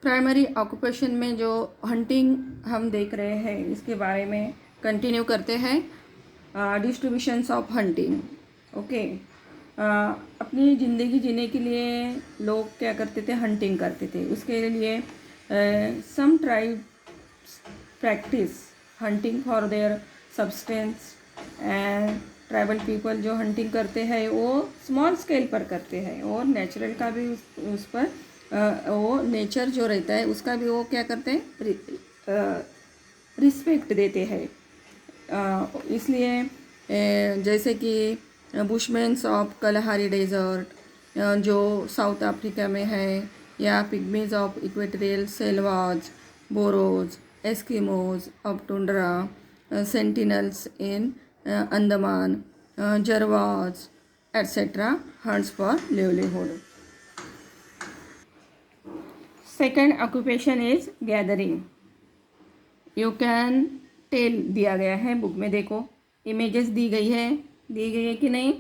Primary occupation में जो hunting हम देख रहे हैं इसके बारे में कंटिन्यू करते हैं। Distributions of hunting. ओके, अपनी ज़िंदगी जीने के लिए लोग क्या करते थे, हंटिंग करते थे। उसके लिए some tribe practice hunting for their substance and tribal people जो हंटिंग करते हैं वो स्मॉल स्केल पर करते हैं और नेचुरल का भी उस पर वो नेचर जो रहता है उसका भी वो क्या करते हैं, रिस्पेक्ट देते हैं। इसलिए जैसे कि बुशमैन्स ऑफ कलहारी डेजर्ट जो साउथ अफ्रीका में है, या pygmies of equatorial selvas, Boros, Eskimos of tundra, Sentinels in Andaman, Jarawas etc. hunts for livelihood. Second occupation is gathering. You can tell दिया गया है बुक में, देखो इमेजेस दी गई है कि नहीं,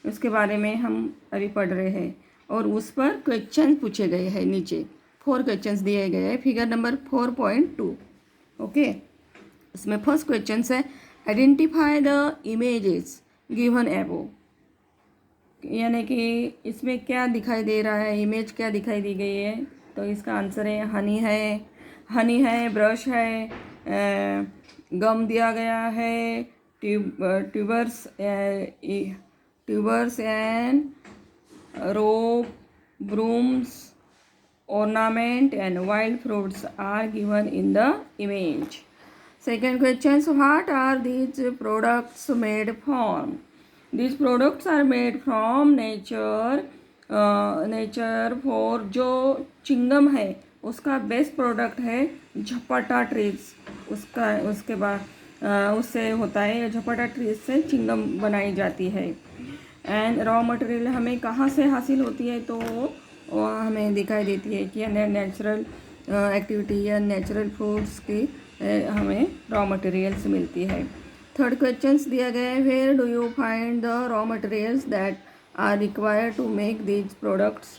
उसके बारे में हम अभी पढ़ रहे हैं और उस पर क्वेश्चन पूछे गए हैं। नीचे 4 क्वेश्चंस दिए गए हैं, फिगर नंबर 4.2। ओके, इसमें फर्स्ट क्वेश्चन है आइडेंटिफाई द इमेजेस गिवन एबो, यानी कि इसमें क्या दिखाई दे रहा है, इमेज क्या दिखाई दी गई है। तो इसका आंसर है हनी है, ब्रश है, गम दिया गया है, tubers and rope, brooms, ornament and wild fruits are given in the image. Second question, what are these products made from? These products are made from nature for जो चिंगम है उसका बेस्ट प्रोडक्ट है झपटा trees. उसके बाद उससे होता है, झपटा ट्रीज से चिंगम बनाई जाती है। एंड रॉ मटेरियल हमें कहाँ से हासिल होती है, तो वो हमें दिखाई देती है कि नेचुरल एक्टिविटी या नेचुरल फ्रूट्स की हमें रॉ मटेरियल्स मिलती है। थर्ड क्वेश्चंस दिया गया है, where do you find the raw materials that are required to make these products,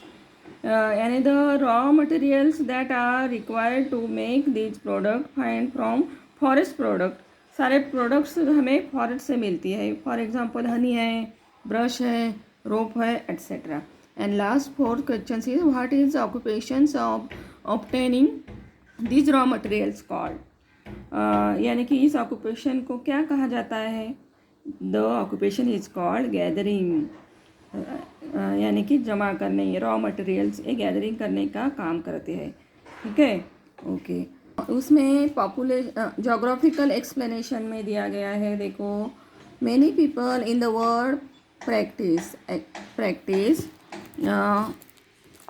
यानी the raw materials that are required to make these product find from forest product. सारे products हमें forest से मिलती है। For example Honey है, brush है, रोप है etcetera. And last fourth question is, what is the occupations of obtaining these raw materials called? यानी कि इस ऑक्यूपेशन को क्या कहा जाता है? The occupation is called gathering, यानी कि जमा करने, रॉ मटेरियल्स ये गैदरिंग करने का काम करते हैं। ठीक है, ओके। उसमें जोग्राफिकल एक्सप्लेनेशन में दिया गया है, देखो many people in the world practice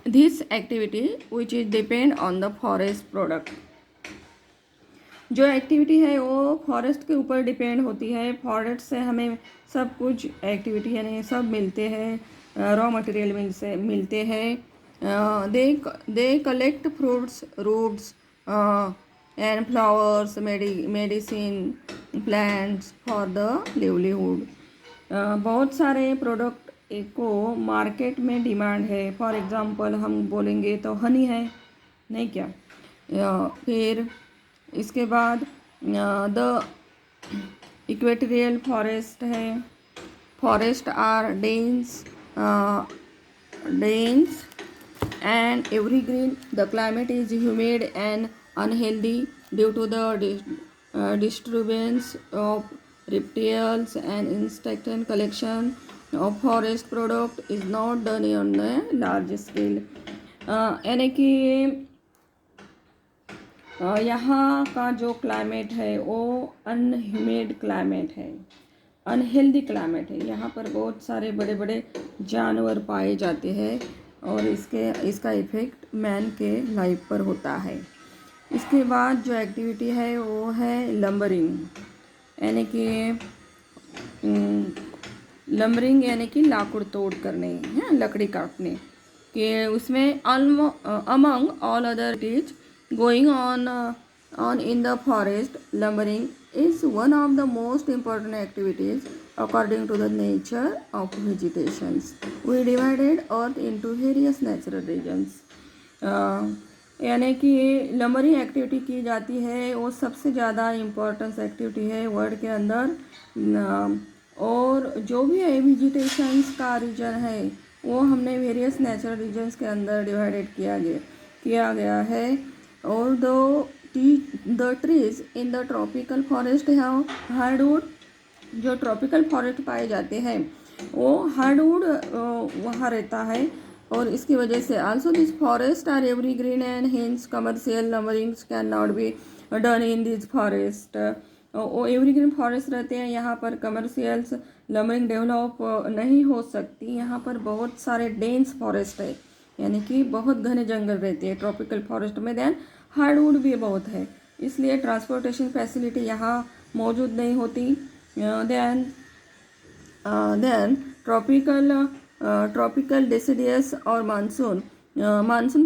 this activity which is depend on the forest product। जो एक्टिविटी है वो फॉरेस्ट के ऊपर डिपेंड होती है। फॉरेस्ट से हमें सब कुछ एक्टिविटी यानी सब मिलते हैं, रॉ मटेरियल मिलते हैं। They collect fruits, roots and flowers, medicine plants for the livelihood. बहुत सारे प्रोडक्ट को मार्केट में डिमांड है। फॉर एग्ज़ाम्पल हम बोलेंगे तो हनी है, नहीं क्या, फिर इसके बाद द इक्वेटोरियल फॉरेस्ट है। Forest are dense and evergreen. The climate is humid and unhealthy due to the disturbance of reptiles and insect collection of forest product is not done on a large scale। यानी कि यहाँ का जो climate है वो अनह्यूमिड climate है, unhealthy climate है। यहाँ पर बहुत सारे बड़े बड़े जानवर पाए जाते हैं और इसका इफ़ेक्ट मैन के लाइफ पर होता है। इसके बाद जो एक्टिविटी है वो है लंबरिंग, यानी कि लंबरिंग यानी कि लाकड़ तोड़ करने हैं, लकड़ी काटने के। उसमें among all other is going on in the forest, lumbering is one of the most important activities according to the nature of vegetations. We divided earth into various natural regions. यानी कि लंबरिंग एक्टिविटी की जाती है, वो सबसे ज़्यादा importance activity है world के अंदर। और जो भी है वेजिटेशंस का रीजन है वो हमने वेरियस नेचुरल रीजन्स के अंदर डिवाइडेड किया गया है। और the trees in the tropical forest have hardwood, जो ट्रॉपिकल फॉरेस्ट पाए जाते हैं वो हार्डवुड वहाँ रहता है। और इसकी वजह से also this forest are evergreen and hence commercial lumberings can not be done in this forest. वो एवरीग्रीन फॉरेस्ट रहते हैं, यहाँ पर कमर्शियल्स लंबरिंग डेवलप नहीं हो सकती। यहाँ पर बहुत सारे डेंस फॉरेस्ट है, यानी कि बहुत घने जंगल रहते हैं ट्रॉपिकल फॉरेस्ट में। देन हार्डवुड भी बहुत है, इसलिए ट्रांसपोर्टेशन फैसिलिटी यहाँ मौजूद नहीं होती। Then tropical deciduous or monsoon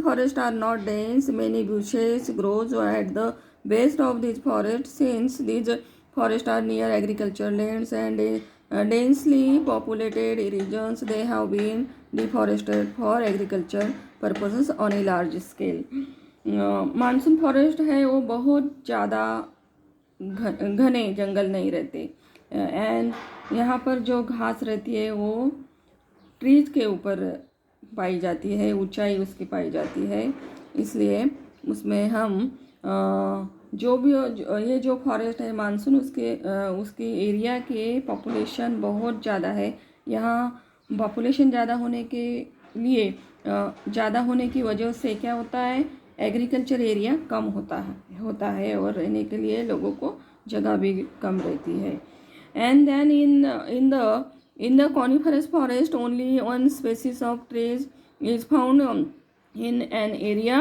forest are not dense. Many bushes grows at the base of these forests. Since these forests are near agriculture lands and densely populated regions, they have been deforested for agriculture purposes on a large scale. Monsoon forest है वो बहुत ज़्यादा घने जंगल नहीं रहते, and यहाँ पर जो घास रहती है वो ट्रीज के ऊपर पाई जाती है, ऊंचाई उसकी पाई जाती है। इसलिए उसमें हम जो भी ये जो फॉरेस्ट है मानसून उसके एरिया के पॉपुलेशन बहुत ज़्यादा है। यहाँ पॉपुलेशन ज़्यादा होने के लिए ज़्यादा होने की वजह से क्या होता है, एग्रीकल्चर एरिया कम होता है और रहने के लिए लोगों को जगह भी कम रहती है। And then in the coniferous forest only one species of trees is found in an area.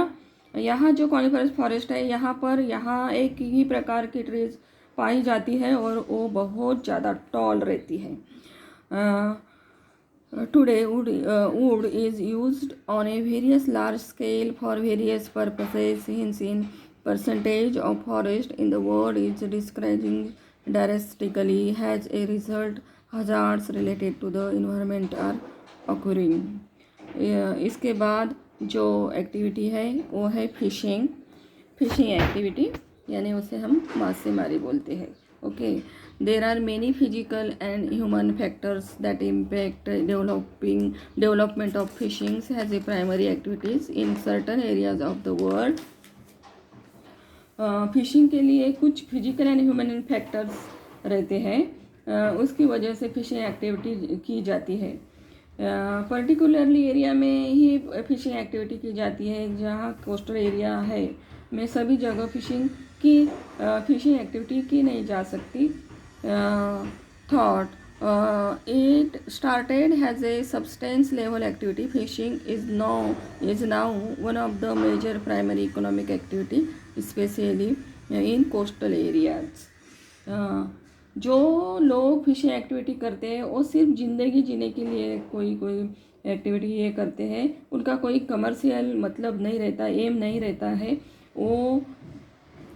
यहाँ जो कॉनिफरस फॉरेस्ट है यहाँ एक ही प्रकार की ट्रीज पाई जाती है और वो बहुत ज़्यादा टॉल रहती है। Today wood is used on a various large scale for various purposes. Hence in percentage of forest in the world is decreasing drastically. As a result, hazards related to the environment are occurring. इसके बाद जो activity है वो है fishing activity, यानी उसे हम मासेमारी बोलते हैं। Okay, there are many physical and human factors that impact development of fishing as a primary activities in certain areas of the world. Fishing के लिए कुछ फिजिकल एंड ह्यूमन फैक्टर्स रहते हैं, उसकी वजह से फिशिंग एक्टिविटी की जाती है। पर्टिकुलरली एरिया में ही फिशिंग एक्टिविटी की जाती है। जहाँ कोस्टल एरिया है में सभी जगह फिशिंग एक्टिविटी की नहीं जा सकती। It started as a subsistence level activity. Fishing is now one of the major primary economic activity, especially in coastal areas. जो लोग फिशिंग एक्टिविटी करते हैं वो सिर्फ ज़िंदगी जीने के लिए कोई एक्टिविटी ये करते हैं, उनका कोई कमर्शियल मतलब नहीं रहता, एम नहीं रहता है। वो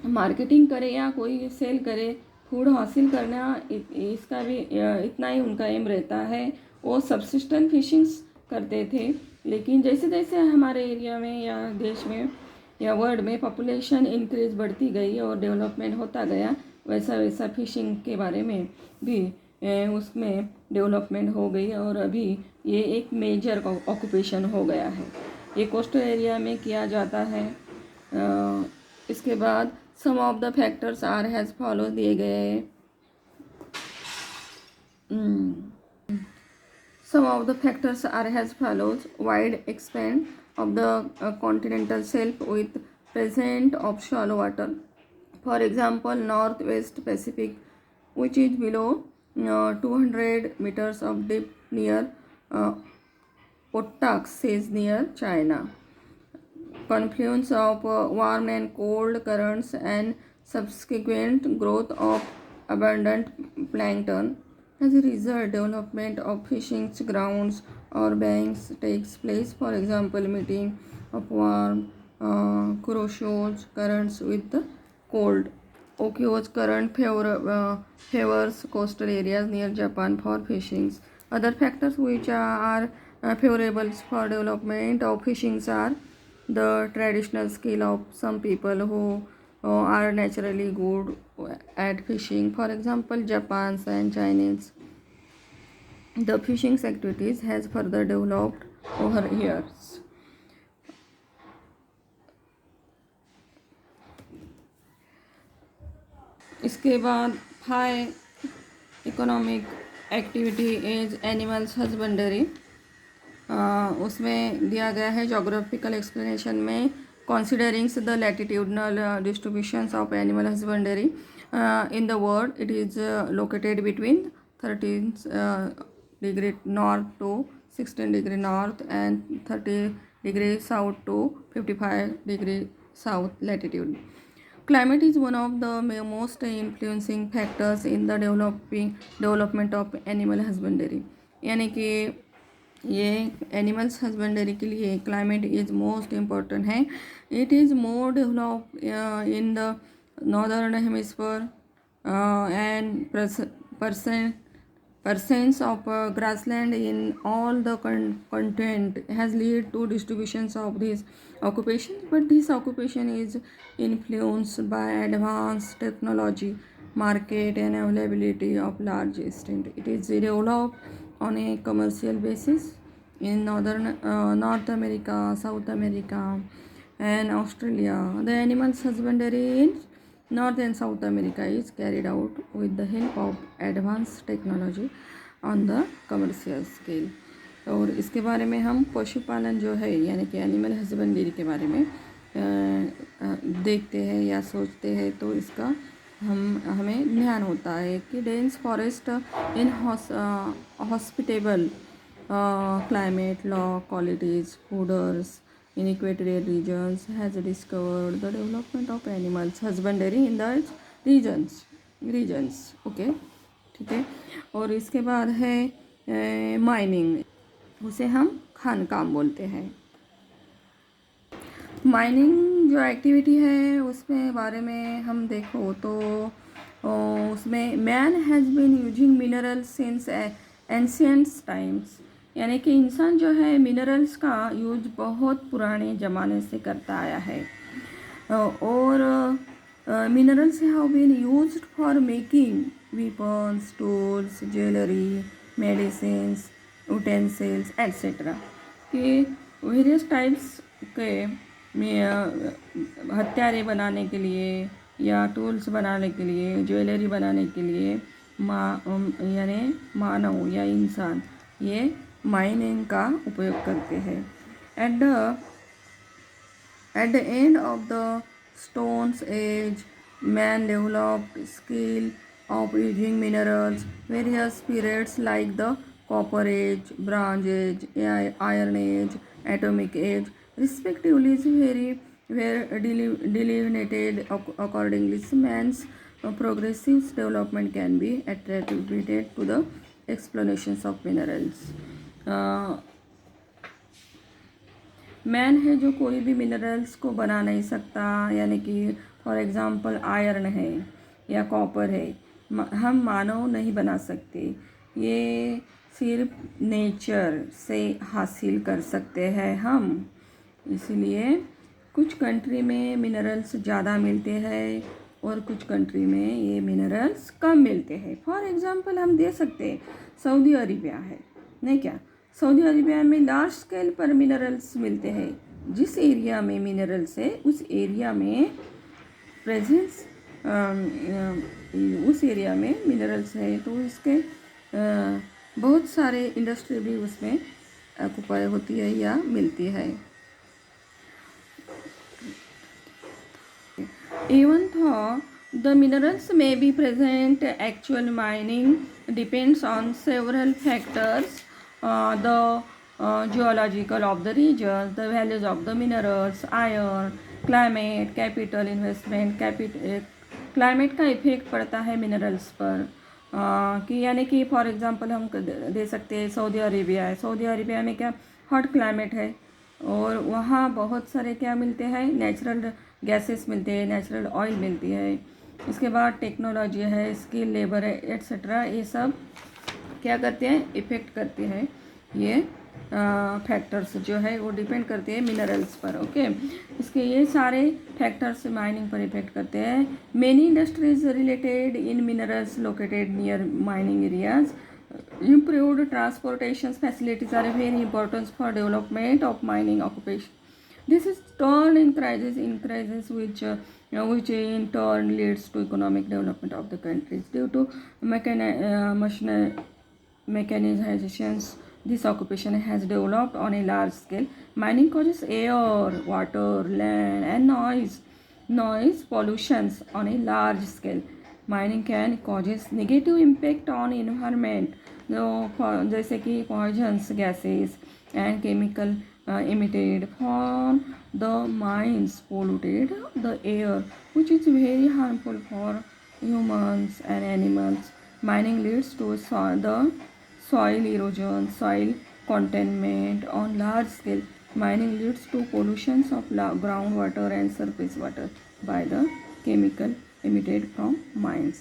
मार्केटिंग करे या कोई सेल करे, फूड हासिल करना इसका भी इतना ही उनका एम रहता है। वो सबसिस्टेंट फिशिंग्स करते थे, लेकिन जैसे जैसे हमारे एरिया में या देश में या वर्ल्ड में पॉपुलेशन इंक्रीज बढ़ती गई और डेवलपमेंट होता गया, वैसा फिशिंग के बारे में भी उसमें डेवलपमेंट हो गई और अभी ये एक मेजर ऑक्यूपेशन हो गया है। ये कोस्टल एरिया में किया जाता है। इसके बाद some of the factors are has follow दिए गए। Some of the factors are as follows: wide expanse of the continental shelf with presence of shallow water. For example, Northwest Pacific, which is below 200 meters of depth near Otak seas near China. Confluence of warm and cold currents and subsequent growth of abundant plankton. As a result, development of fishing grounds or banks takes place. For example, meeting of warm Kuroshio's currents with the cold Okyo's current favors coastal areas near Japan for fishing. Other factors which are favorable for development of fishing are the traditional skill of some people who are naturally good at fishing. For example, Japan's and Chinese. The fishing activities has further developed over years. इसके बाद high economic activity is animals husbandry, उसमें दिया गया है geographical explanation में, considering the latitudinal distributions of animal husbandry in the world, it is located between 13 degree north to 16 degree north and 30 degree south to 55 degree south latitude. Climate is one of the most influencing factors in the development of animal husbandry. यानी कि ये animals husbandry के लिए climate is most important है. It is more develop in the northern hemisphere and percents of grassland in all the continent has led to distributions of these occupations, but this occupation is influenced by advanced technology, market and availability of large extent. It is developed on a commercial basis in North America, South America and Australia. The animals husbandry in North and South America is carried out with the help of advanced technology on the commercial scale. और इसके बारे में हम पशुपालन जो है यानी कि एनिमल हस्बेंडरी के बारे में देखते हैं या सोचते हैं तो इसका हमें ध्यान होता है कि dense forest in hospitable climate, low qualities, fooders in equatorial regions has discovered the development of animals husbandry in the regions. Okay, ठीक है. और इसके बाद है माइनिंग, उसे हम खानकाम बोलते हैं. माइनिंग जो एक्टिविटी है उसमें बारे में हम देखो तो उसमें man has been using minerals since ancient times, यानी कि इंसान जो है मिनरल्स का यूज बहुत पुराने ज़माने से करता आया है. और minerals have been used for making weapons, tools, jewellery, medicines, utensils etcetera, कि वेरियस टाइप्स के हथियारे बनाने के लिए या टूल्स बनाने के लिए, ज्वेलरी बनाने के लिए यानी मानव या इंसान ये माइनिंग का उपयोग करते हैं. At the end of the stones age man developed skill of using minerals. Various periods like the Copper Age, Bronze Age, Iron Age, Atomic Age, respectively, were delineated accordingly. Man's progressive development can be attributed to the explorations of minerals. Man है जो कोई भी minerals को बना नहीं सकता, यानी कि फॉर एग्जांपल आयरन है या कॉपर है, हम मानव नहीं बना सकते. ये सिर्फ नेचर से हासिल कर सकते हैं हम. इसलिए कुछ कंट्री में मिनरल्स ज़्यादा मिलते हैं और कुछ कंट्री में ये मिनरल्स कम मिलते हैं. फॉर एग्जांपल हम दे सकते हैं सऊदी अरेबिया है, नहीं क्या, सऊदी अरेबिया में लार्ज स्केल पर मिनरल्स मिलते हैं. जिस एरिया में मिनरल्स है उस एरिया में प्रेजेंस उस एरिया में मिनरल्स है तो इसके बहुत सारे इंडस्ट्री भी उसमें ऑक्युपाई होती है या मिलती है. Even though the minerals may be present, actual mining depends on several factors. The geological of the regions, the values of the minerals, iron, climate, capital investment. Climate का इफेक्ट पड़ता है मिनरल्स पर, कि यानी कि फॉर एग्जांपल हम दे सकते हैं सऊदी अरेबिया है. सऊदी अरेबिया में क्या हॉट क्लाइमेट है और वहाँ बहुत सारे क्या मिलते हैं, नेचुरल गैसेस मिलते हैं, नेचुरल ऑयल मिलती है. इसके बाद टेक्नोलॉजी है, स्किल लेबर है एट्सेट्रा, ये सब क्या करते हैं, इफ़ेक्ट करते हैं ये फैक्टर्स जो है वो डिपेंड करते हैं मिनरल्स पर। ओके, इसके ये सारे फैक्टर्स माइनिंग पर इफेक्ट करते हैं। Many industries related in minerals located near mining areas. Improved transportation facilities are very important for development of mining occupation. This is turned in crisis which in turn leads to economic development of the countries due to mechanizations. This occupation has developed on a large scale. Mining causes air, water, land, and noise pollutions on a large scale. Mining can causes negative impact on environment, जैसे कि poisons gases and chemical emitted from the mines polluted the air, which is very harmful for humans and animals. Mining leads to the soil erosion, soil contaminant on large scale. Mining leads to pollutions of groundwater and surface water by the chemical emitted from mines.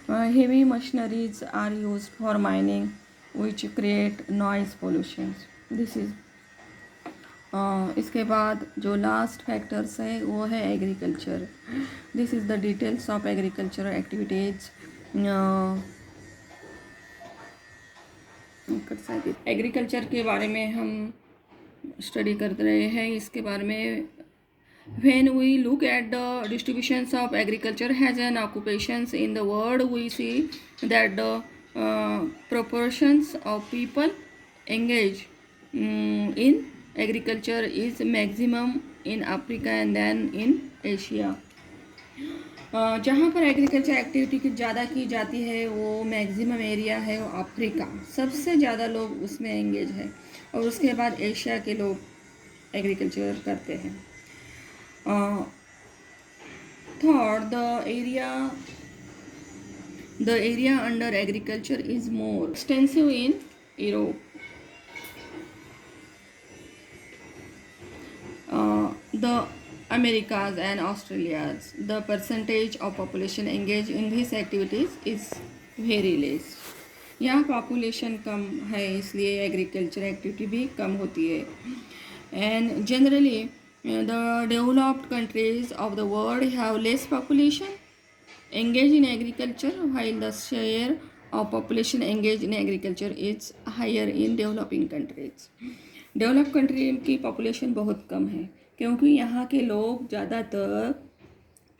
Heavy machineries are used for mining, which create noise pollution. This is इसके बाद जो last factors है वो है agriculture. This is the details of agriculture activities. Agriculture के बारे में हम स्टडी कर रहे हैं. इसके बारे में when we look at the distributions of agriculture as an occupations in the world, we see that the proportions of people engaged in agriculture is maximum in Africa and then in Asia. जहाँ पर agriculture activity की ज़्यादा की जाती है वो maximum area है वो अफ्रीका, सबसे ज़्यादा लोग उसमें एंगेज है, और उसके बाद एशिया के लोग एग्रीकल्चर करते हैं. Third, the area under agriculture is more extensive in Europe. The Americas and Australias. The percentage of population engaged in these activities is very less. यहाँ पॉपुलेशन कम है इसलिए एग्रीकल्चर एक्टिविटी भी कम होती है. And generally the developed countries of the world have less population engaged in agriculture, while the share of population engaged in agriculture is higher in developing countries. Develop country की population बहुत कम है क्योंकि यहाँ के लोग ज़्यादातर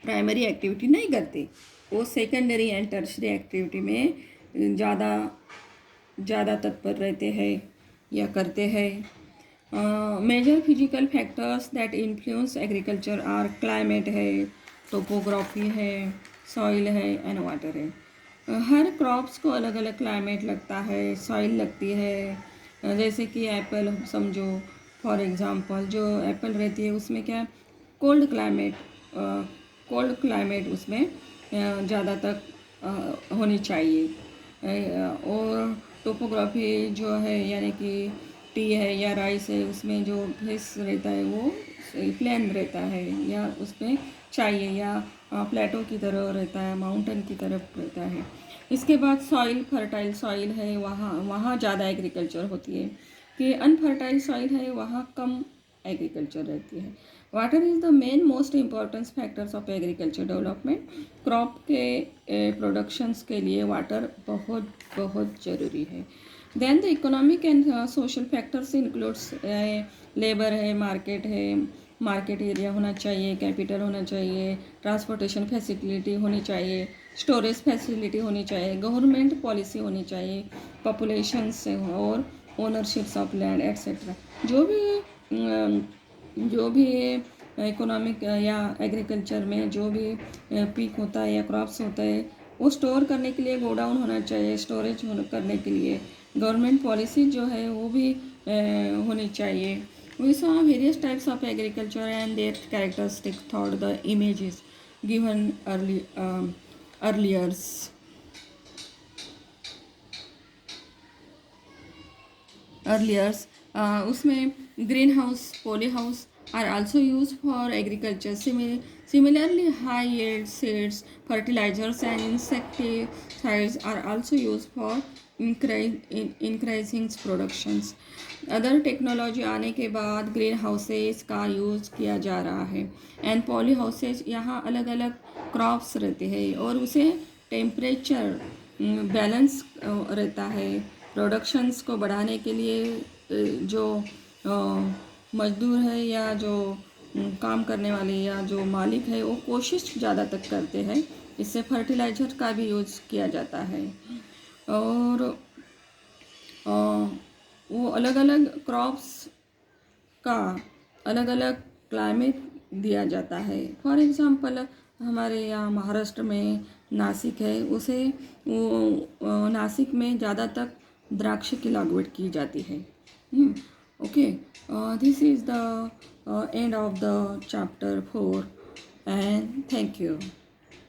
प्राइमरी एक्टिविटी नहीं करते, वो सेकेंडरी एंड टर्शरी एक्टिविटी में ज़्यादा तत्पर रहते हैं या करते हैं. Major physical factors that influence agriculture are climate है, टोपोग्राफी है, सॉइल है एंड वाटर है. हर क्रॉप्स को अलग अलग क्लाइमेट लगता है, सॉइल लगती है. जैसे कि एप्पल समझो, फॉर एग्जांपल जो एप्पल रहती है उसमें क्या कोल्ड क्लाइमेट उसमें ज़्यादा तक होनी चाहिए. और टोपोग्राफी जो है यानी कि टी है या राइस है उसमें जो फेस रहता है वो प्लेन रहता है या उसमें चाहिए, या प्लेटो की तरह रहता है, माउंटेन की तरफ रहता है. इसके बाद सॉइल, फर्टाइल सॉइल है वहाँ ज़्यादा एग्रीकल्चर होती है, कि अनफर्टाइल सॉइल है वहाँ कम एग्रीकल्चर रहती है. Water is the main most importance factors of agriculture development. Crop के प्रोडक्शंस के लिए वाटर बहुत बहुत ज़रूरी है. Then the economic and social factors includes labour है, मार्केट एरिया होना चाहिए, कैपिटल होना चाहिए, ट्रांसपोर्टेशन फैसिलिटी होनी चाहिए, स्टोरेज फैसिलिटी होनी चाहिए, गवर्नमेंट पॉलिसी होनी चाहिए, पॉपुलेशन से और ओनरशिप्स ऑफ लैंड एट्सेट्रा. जो भी इकोनॉमिक या एग्रीकल्चर में जो भी पीक होता है या क्रॉप्स होता है वो स्टोर करने के लिए गोडाउन होना चाहिए, स्टोरेज करने के लिए गवर्नमेंट पॉलिसी जो है वो भी होनी चाहिए. We saw various types of agriculture and their characteristics through the images given earlier. उसमें green house, poly house are also used for agriculture. Similarly, high yield seeds, fertilizers, and insecticides are also used for increasing productions. Other technology आने के बाद green houses का use किया जा रहा है and poly houses. यहाँ अलग अलग क्रॉप्स रहते हैं और उसे टेम्परेचर बैलेंस रहता है. प्रोडक्शंस को बढ़ाने के लिए जो मजदूर है या जो काम करने वाले या जो मालिक है वो कोशिश ज़्यादा तक करते हैं. इससे फर्टिलाइज़र का भी यूज़ किया जाता है और वो अलग अलग क्रॉप्स का अलग अलग क्लाइमेट दिया जाता है. फॉर एग्ज़ाम्पल हमारे यहाँ महाराष्ट्र में नासिक है, उसे वो नासिक में ज़्यादातर द्राक्ष की लागवड की जाती है. Okay, this is the end of the chapter 4 and thank you.